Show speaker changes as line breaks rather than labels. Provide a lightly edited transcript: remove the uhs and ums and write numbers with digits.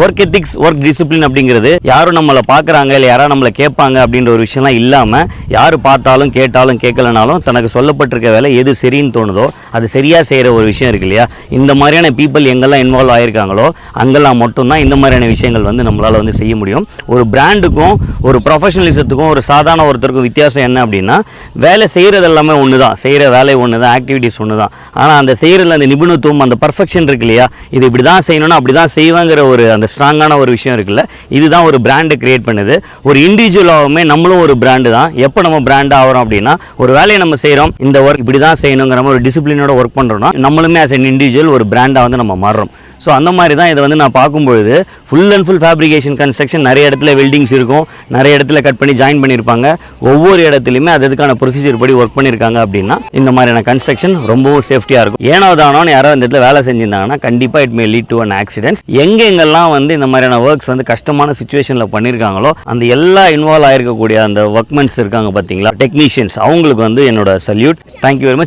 Work ethics, work discipline அப்படிங்கிறது யாரும் நம்மளை பார்க்குறாங்க இல்லை யாரும் நம்மளை கேட்பாங்க அப்படின்ற ஒரு விஷயம்லாம் இல்லாமல் யார் பார்த்தாலும் கேட்டாலும் கேட்கலனாலும் தனக்கு சொல்லப்பட்டிருக்க வேலை எது சரின்னு தோணுதோ அது சரியாக செய்கிற ஒரு விஷயம் இருக்கு இல்லையா. இந்த மாதிரியான பீப்புள் எங்கெல்லாம் இன்வால்வ் ஆகியிருக்காங்களோ அங்கெல்லாம் மட்டும்தான் இந்த மாதிரியான விஷயங்கள் வந்து நம்மளால் வந்து செய்ய முடியும். ஒரு பிராண்டுக்கும் ஒரு ப்ரொஃபஷனலிசத்துக்கும் ஒரு சாதாரண ஒருத்தருக்கும் வித்தியாசம் என்ன அப்படின்னா, வேலை செய்கிறது எல்லாமே ஒன்று தான், செய்கிற வேலை ஒன்று தான், ஆக்டிவிட்டீஸ் ஒன்று தான். ஆனால் அந்த செய்கிறதுல அந்த நிபுணத்துவம், அந்த பர்ஃபெக்ஷன் இருக்கு இல்லையா, இது இப்படி தான் செய்யணும்னா அப்படி தான் செய்வாங்கிற ஒரு அந்த ஸ்ட்ராங்கான ஒரு விஷயம் இருக்குல்ல, இதுதான் ஒரு பிராண்டை கிரியேட் பண்ணுது. ஒரு இண்டிவிஜுவலாகவுமே நம்மளும் ஒரு பிராண்டு தான். எப்போ நம்ம பிராண்ட் ஆகிறோம் அப்படின்னா, ஒரு வேலையை நம்ம செய்கிறோம், இந்த ஒர்க் இப்படி தான் செய்யணுங்கிற மாதிரி ஒரு டிசிப்ளினோட ஒர்க் பண்ணுறோம்னா நம்மளுமே ஆஸ் அன் இண்டிவிஜுவல் ஒரு பிராண்டாக வந்து நம்ம மாறுறோம். ஸோ அந்த மாதிரி தான் இதை வந்து நான் பார்க்கும்பொழுது full and full fabrication construction, நிறைய இடத்துல வெல்டிங்ஸ் இருக்கும், நிறைய இடத்துல கட் பண்ணி ஜாயின் பண்ணியிருப்பாங்க, ஒவ்வொரு இடத்துலையுமே அதுக்கான ப்ரொசீஜர் படி ஒர்க் பண்ணியிருக்காங்க. அப்படின்னா இந்த மாதிரியான கன்ஸ்ட்ரக்ஷன் ரொம்பவும் சேஃப்டியாக இருக்கும். ஏனோ தானோன்னு யாராவது இந்த இடத்துல வேலை செஞ்சிருந்தாங்கன்னா கண்டிப்பாக it may lead to an accidents. எங்கெங்கெல்லாம் வந்து இந்த மாதிரியான ஒர்க்ஸ் வந்து கஷ்டமான சுச்சுவேஷனில் பண்ணியிருக்காங்களோ அந்த எல்லா இன்வால்வ் ஆகிருக்கக்கூடிய அந்த ஒர்க்மென்ஸ் இருக்காங்க பார்த்தீங்களா, டெக்னீஷியன்ஸ், அவங்களுக்கு வந்து என்னோட சல்யூட். Thank you very much.